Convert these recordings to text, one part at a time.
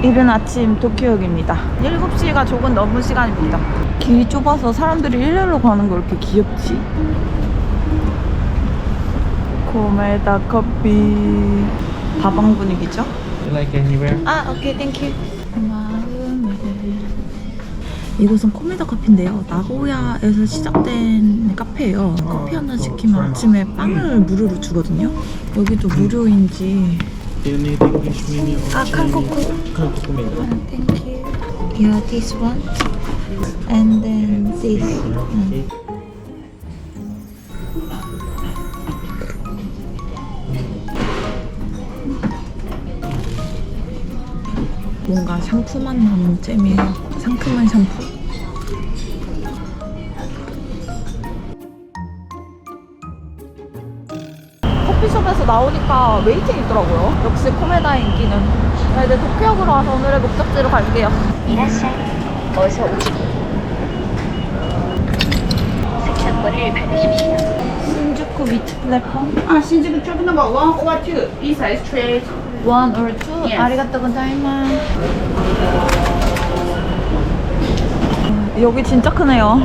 이른 아침 도쿄역입니다. 7시가 조금 넘은 시간입니다. 길이 좁아서 사람들이 일렬로 가는 거 이렇게 귀엽지? 코메다 커피. 다방 분위기죠? You like anywhere? 아, 오케이, 땡큐. 이곳은 코메다 커피인데요. 나고야에서 시작된 카페예요. 커피 하나 시키면 아침에 빵을 무료로 주거든요. 여기도 무료인지. Do you need English menu or 아, 한국어. 한국어 menu? Thank you. Yeah, this one. And then this. Okay. 뭔가 샴푸만 나는 잼이에요. 상큼한 샴푸. 커피숍에서 나오니까 웨이팅 있더라고요. 역시 코메다의 인기는. 자, 이제 도쿄역으로 와서 오늘의 목적지로 갈게요. 어서 오십시오. 승차권을 받으십시오. 신주쿠 위치 플랫폼. 신주쿠 trip number 1 or 2. Inside straight. 1 or 2? Yes. 아리가또 고자이마스. 여기 진짜 크네요.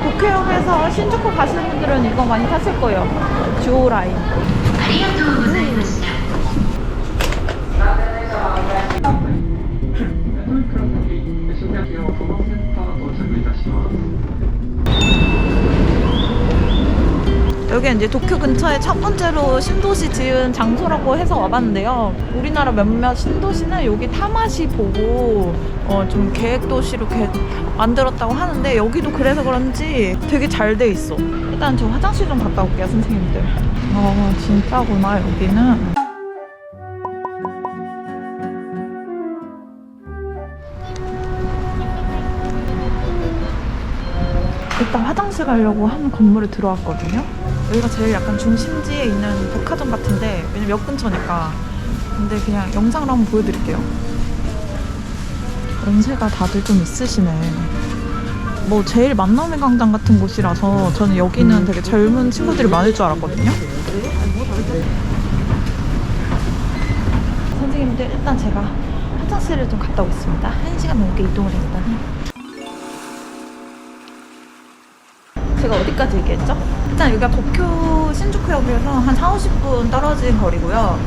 도쿄역에서 신주쿠 가시는 분들은 이거 많이 타실 거예요. 주오 라인. ありがとうございました。 여기 이제 도쿄 근처에 첫 번째로 신도시 지은 장소라고 해서 와봤는데요. 우리나라 몇몇 신도시는 여기 타마시 보고 좀 계획도시로 만들었다고 하는데 여기도 그래서 그런지 되게 잘 돼 있어. 일단 저 화장실 좀 갔다 올게요, 선생님들. 진짜구나, 여기는. 일단 화장실 가려고 한 건물에 들어왔거든요. 여기가 제일 약간 중심지에 있는 백화점 같은데, 왜냐면 역 근처니까. 근데 그냥 영상으로 한번 보여드릴게요. 연세가 다들 좀 있으시네. 뭐 제일 만남의 광장 같은 곳이라서 저는 여기는 되게 젊은 친구들이 많을 줄 알았거든요. 선생님들, 일단 제가 화장실을 좀 갔다 오겠습니다. 1시간 넘게 이동을 했더니. 제가 어디까지 얘기했죠? 일단 여기가 도쿄 신주쿠역에서 한 4-50분 떨어진 거리고요.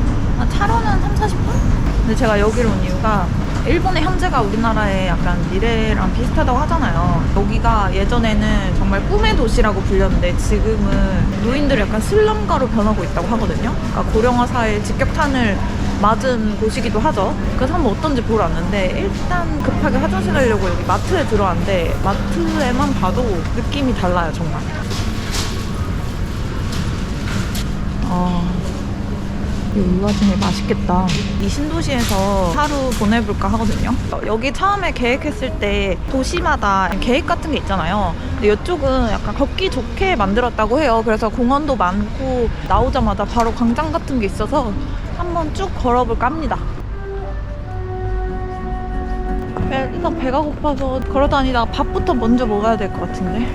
차로는 3-40분? 근데 제가 여기로 온 이유가 일본의 현재가 우리나라의 약간 미래랑 비슷하다고 하잖아요. 여기가 예전에는 정말 꿈의 도시라고 불렸는데 지금은 노인들이 약간 슬럼가로 변하고 있다고 하거든요. 그러니까 고령화 사회의 직격탄을 맞은 곳이기도 하죠. 그래서 한번 어떤지 보러 왔는데 일단 급하게 화장실 가려고 여기 마트에 들어왔는데 마트에만 봐도 느낌이 달라요, 정말. 이 와중에 맛있겠다. 이 신도시에서 하루 보내볼까 하거든요. 여기 처음에 계획했을 때 도시마다 계획 같은 게 있잖아요. 근데 이쪽은 약간 걷기 좋게 만들었다고 해요. 그래서 공원도 많고 나오자마자 바로 광장 같은 게 있어서 한번 쭉 걸어볼까 합니다. 일단 배가 고파서 걸어다니다가 밥부터 먼저 먹어야 될 것 같은데.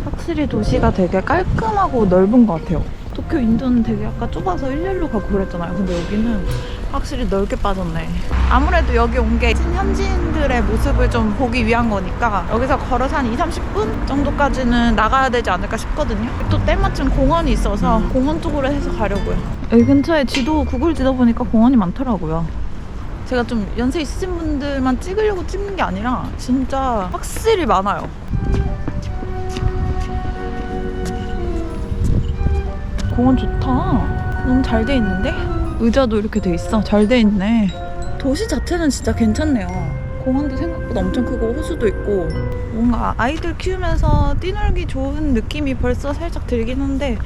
확실히 도시가 되게 깔끔하고 넓은 것 같아요. 도쿄 인도는 되게 약간 좁아서 일렬로 가고 그랬잖아요. 근데 여기는 확실히 넓게 빠졌네. 아무래도 여기 온 게 현지인들의 모습을 좀 보기 위한 거니까 여기서 걸어서 한 20-30분 정도까지는 나가야 되지 않을까 싶거든요. 또 때마침 공원이 있어서 공원 쪽으로 해서 가려고요. 여기 근처에 구글 지도 보니까 공원이 많더라고요. 제가 좀 연세 있으신 분들만 찍으려고 찍는 게 아니라 진짜 확실히 많아요. 공원 좋다. 너무 잘 돼 있는데? 의자도 이렇게 돼 있어. 잘 돼 있네. 도시 자체는 진짜 괜찮네요. 공원도 생각보다 엄청 크고 호수도 있고 뭔가 아이들 키우면서 뛰놀기 좋은 느낌이 벌써 살짝 들긴 한데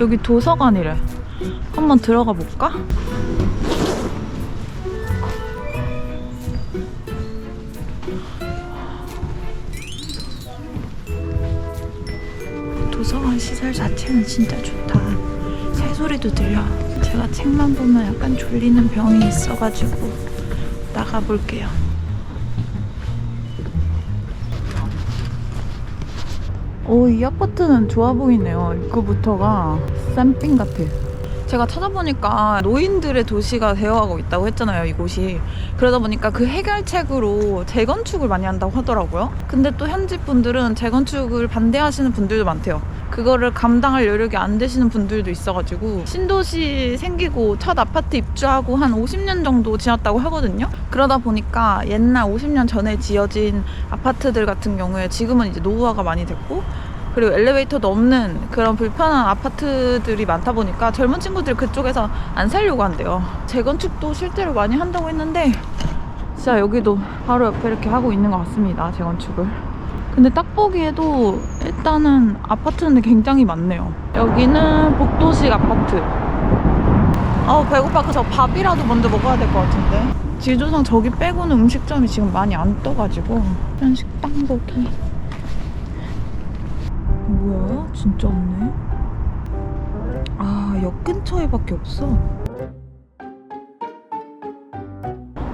여기 도서관이래. 한번 들어가 볼까? 도서관 시설 자체는 진짜 좋다. 새소리도 들려. 제가 책만 보면 약간 졸리는 병이 있어가지고 나가볼게요. 이 아파트는 좋아 보이네요. 입구부터가 쌈빙 같아. 제가 찾아보니까 노인들의 도시가 되어가고 있다고 했잖아요, 이곳이. 그러다 보니까 그 해결책으로 재건축을 많이 한다고 하더라고요. 근데 또 현지 분들은 재건축을 반대하시는 분들도 많대요. 그거를 감당할 여력이 안 되시는 분들도 있어가지고 신도시 생기고 첫 아파트 입주하고 한 50년 정도 지났다고 하거든요. 그러다 보니까 옛날 50년 전에 지어진 아파트들 같은 경우에 지금은 이제 노후화가 많이 됐고, 그리고 엘리베이터도 없는 그런 불편한 아파트들이 많다 보니까 젊은 친구들이 그쪽에서 안 살려고 한대요. 재건축도 실제로 많이 한다고 했는데 진짜 여기도 바로 옆에 이렇게 하고 있는 것 같습니다, 재건축을. 근데 딱 보기에도 일단은 아파트는 굉장히 많네요. 여기는 복도식 아파트. 배고파. 그래서 밥이라도 먼저 먹어야 될 것 같은데. 지도상 저기 빼고는 음식점이 지금 많이 안 떠가지고. 일단 식당 보기. 뭐야? 진짜 없네. 역 근처에밖에 없어.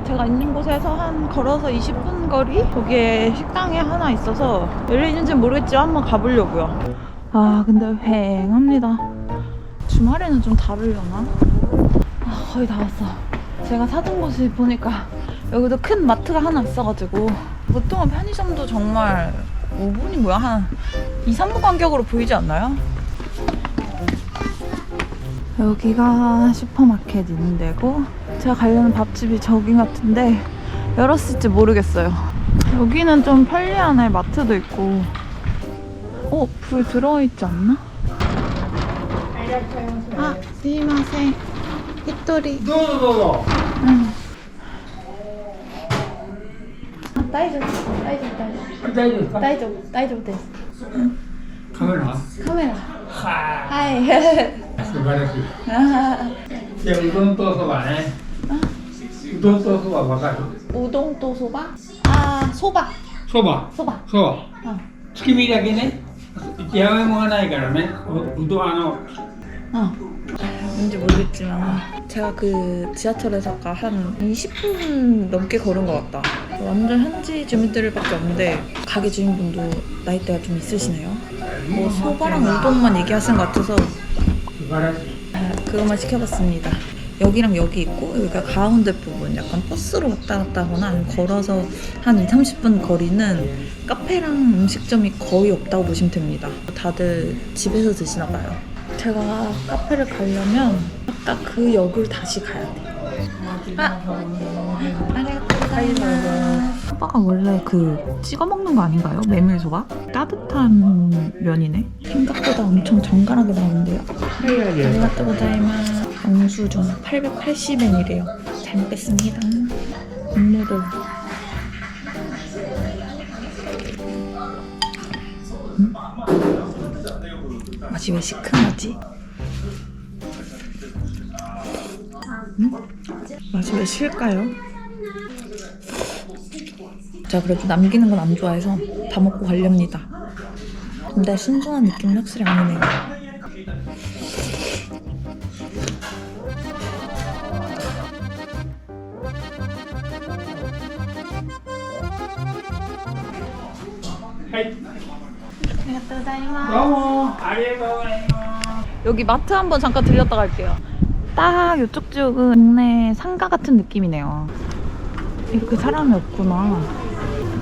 제가 있는 곳에서 한 걸어서 20분 거리? 거기에 식당이 하나 있어서 열리는지는 모르겠지만 한번 가보려고요. 근데 휑합니다. 주말에는 좀 다르려나? 거의 다 왔어. 제가 사둔 곳이 보니까 여기도 큰 마트가 하나 있어가지고 보통은 편의점도 정말 5분이 뭐야? 한 2, 3분 간격으로 보이지 않나요? 여기가 슈퍼마켓 있는 데고, 제가 가려는 밥집이 저기 같은데 열었을지 모르겠어요. 여기는 좀 편리하네. 마트도 있고. 불 들어있지 않나? 스미마셍. 히토리. どうぞどうぞ。 大丈夫ですか？大丈夫です。カメラ。カメラ。はい。素晴らしい。じゃあうどんとそばね。うどんとそばわかる。 우동 또 소바? 소바. そば。 소바. そう。月見だけね。じゃがいもがないからね。うどん뭔지 모르겠지만 제가 그 지하철에서가 한 20분 넘게 걸은 것 같다. 완전 현지 주민들밖에 없는데 가게 주인분도 나이대가 좀 있으시네요. 뭐 소바랑 우동만 얘기하시는 것 같아서 素晴らしい。 그것만 시켜봤습니다. 여기랑 여기 있고 여기가 가운데 부분 약간 버스로 왔다 갔다 하거나 아니면 걸어서 한 2, 30분 거리는 카페랑 음식점이 거의 없다고 보시면 됩니다. 다들 집에서 드시나 봐요. 제가 카페를 가려면 아까 그 역을 다시 가야 돼요. 소바가 원래 그 찍어 먹는 거 아닌가요? 메밀소바? 따뜻한 면이네. 생각보다 엄청 정갈하게 나오는데요. 아리가또 고자이마스. 영수증 880엔이래요. 잘 먹겠습니다. 국물을. 맛이 왜 시큼하지? 맛이 왜 실까요? 제가 그래도 남기는 건 안 좋아해서 다 먹고 가렵니다. 근데 신선한 느낌은 확실히 아니네요. 여기 마트 한번 잠깐 들렸다 갈게요. 딱 이쪽 쪽은 동네 상가 같은 느낌이네요. 이렇게 사람이 없구나.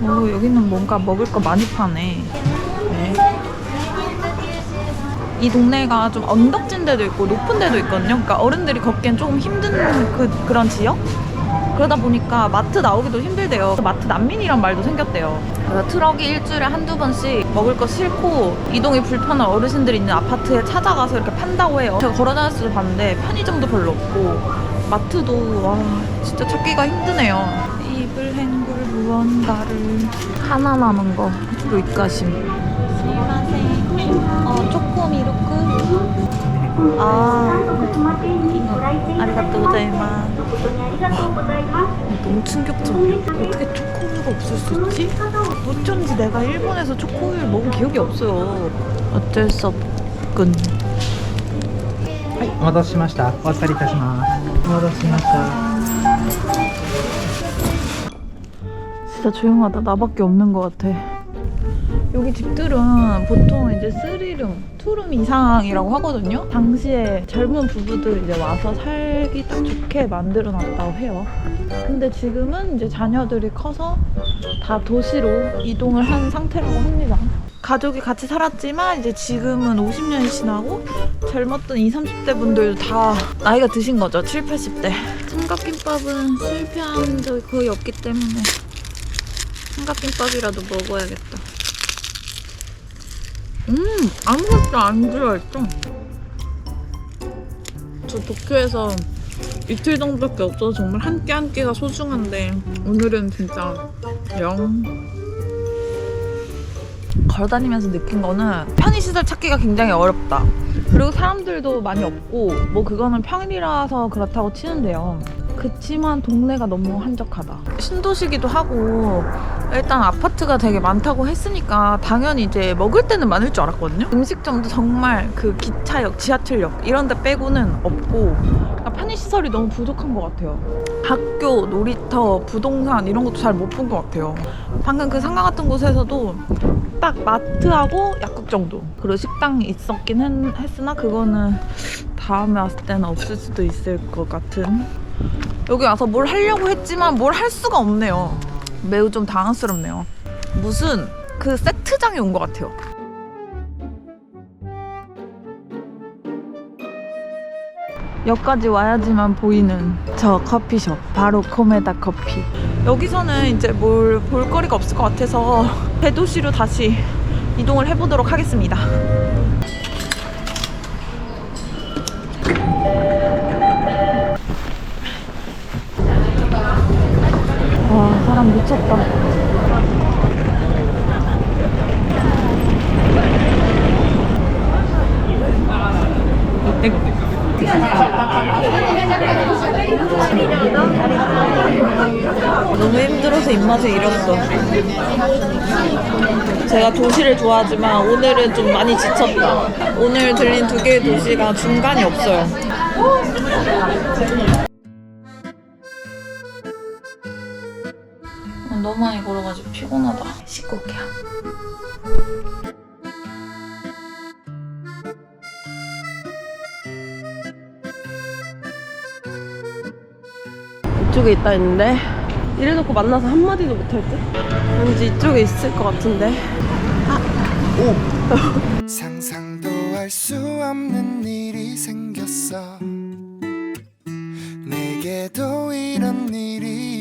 여기는 뭔가 먹을 거 많이 파네. 네. 이 동네가 좀 언덕진 데도 있고 높은 데도 있거든요. 그러니까 어른들이 걷기엔 조금 힘든 그런 지역? 그러다 보니까 마트 나오기도 힘들대요. 마트 난민이란 말도 생겼대요. 그래서 트럭이 일주일에 한두 번씩 먹을 거 싣고 이동이 불편한 어르신들이 있는 아파트에 찾아가서 이렇게 판다고 해요. 제가 걸어다닐 수도 봤는데 편의점도 별로 없고 마트도 와 진짜 찾기가 힘드네요. 입을 헹굴 무언가를 하나 남은 거로 입가심. 초코 미루크. 아리가또 고자이마스. 너무 충격적이야. 어떻게 초코우유가 없을 수 있지? 어쩐지 내가 일본에서 초코우유를 먹은 기억이 없어요. 어쩔 수 없군. お待たせしました。お預かりいたします。お待たせしました。 진짜 조용하다. 나밖에 없는 것 같아. 여기 집들은 보통 이제 3룸 투룸 이상이라고 하거든요. 당시에 젊은 부부들 이제 와서 살기 딱 좋게 만들어 놨다고 해요. 근데 지금은 이제 자녀들이 커서 다 도시로 이동을 한 상태라고 합니다. 가족이 같이 살았지만 이제 지금은 50년이 지나고 젊었던 20, 30대 분들도 다 나이가 드신 거죠. 7, 80대. 삼각김밥은 실패한 적이 거의 없기 때문에 삼각김밥이라도 먹어야겠다. 아무것도 안 들어있어. 저 도쿄에서 이틀 정도밖에 없어서 정말 한 끼 한 끼가 소중한데 오늘은 진짜 영. 걸어다니면서 느낀 거는 편의시설 찾기가 굉장히 어렵다. 그리고 사람들도 많이 없고 뭐 그거는 평일이라서 그렇다고 치는데요. 그치만 동네가 너무 한적하다. 신도시기도 하고 일단 아파트가 되게 많다고 했으니까 당연히 이제 먹을 때는 많을 줄 알았거든요. 음식점도 정말 그 기차역, 지하철역 이런 데 빼고는 없고 그러니까 편의시설이 너무 부족한 것 같아요. 학교, 놀이터, 부동산 이런 것도 잘 못 본 것 같아요. 방금 그 상가 같은 곳에서도 딱 마트하고 약국 정도. 그리고 식당이 있었긴 했으나 그거는 다음에 왔을 때는 없을 수도 있을 것 같은. 여기 와서 뭘 하려고 했지만 뭘 할 수가 없네요. 매우 좀 당황스럽네요. 무슨 그 세트장에 온 것 같아요. 여기까지 와야지만 보이는 저 커피숍, 바로 코메다 커피. 여기서는 이제 뭘 볼거리가 없을 것 같아서 대도시로 다시 이동을 해보도록 하겠습니다. 와, 사람 미쳤다. 너무 힘들어서 입맛을 잃었어. 제가 도시를 좋아하지만 오늘은 좀 많이 지쳤다. 오늘 들린 2개의 도시가 중간이 없어요. 너무 많이 걸어가지고 피곤하다. 씻고 올게요. 이쪽에 있다 했는데 이래놓고 만나서 한마디도 못할 듯? 왠지 이쪽에 있을 것 같은데. 상상도 할 수 없는 일이 생겼어. 내게도 이런 일이